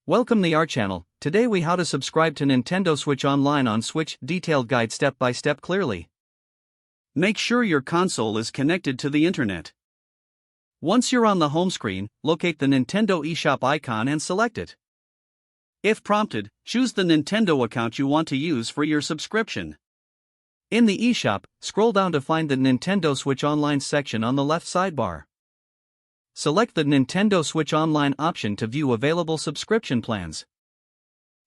Welcome to our channel. Today we how to subscribe to Nintendo Switch Online on Switch, detailed guide step by step clearly. Make sure your console is connected to the internet. Once you're on the home screen, locate the Nintendo eShop icon and select it. If prompted, choose the Nintendo account you want to use for your subscription. In the eShop, scroll down to find the Nintendo Switch Online section on the left sidebar. Select the Nintendo Switch Online option to view available subscription plans.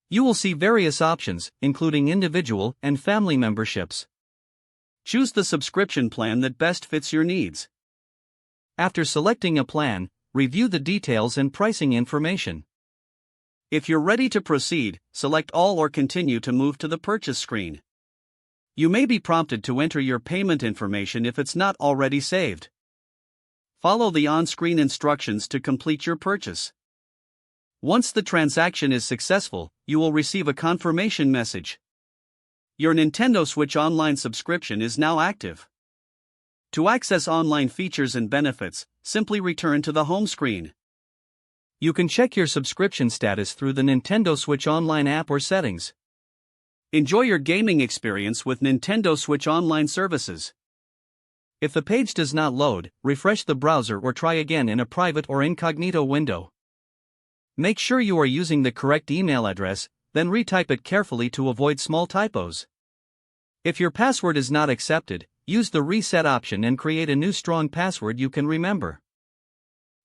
You will see various options, including individual and family memberships. Choose the subscription plan that best fits your needs. After selecting a plan, review the details and pricing information. If you're ready to proceed, select All or Continue to move to the purchase screen. You may be prompted to enter your payment information if it's not already saved. Follow the on-screen instructions to complete your purchase. Once the transaction is successful, you will receive a confirmation message. Your Nintendo Switch Online subscription is now active. To access online features and benefits, simply return to the home screen. You can check your subscription status through the Nintendo Switch Online app or settings. Enjoy your gaming experience with Nintendo Switch Online services. If the page does not load, refresh the browser or try again in a private or incognito window. Make sure you are using the correct email address, then retype it carefully to avoid small typos. If your password is not accepted, use the reset option and create a new strong password you can remember.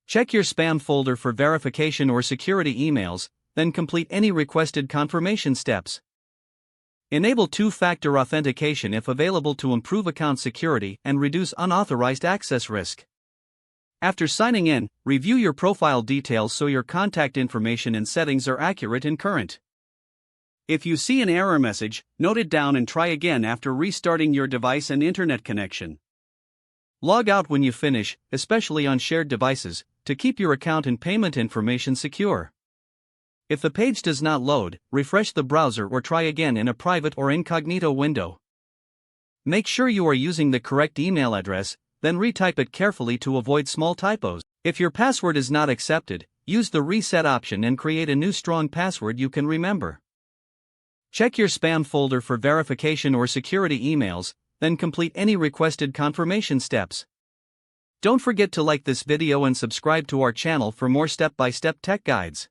Check your spam folder for verification or security emails, then complete any requested confirmation steps. Enable two-factor authentication if available to improve account security and reduce unauthorized access risk. After signing in, review your profile details so your contact information and settings are accurate and current. If you see an error message, note it down and try again after restarting your device and internet connection. Log out when you finish, especially on shared devices, to keep your account and payment information secure. If the page does not load, refresh the browser or try again in a private or incognito window. Make sure you are using the correct email address, then retype it carefully to avoid small typos. If your password is not accepted, use the reset option and create a new strong password you can remember. Check your spam folder for verification or security emails, then complete any requested confirmation steps. Don't forget to like this video and subscribe to our channel for more step-by-step tech guides.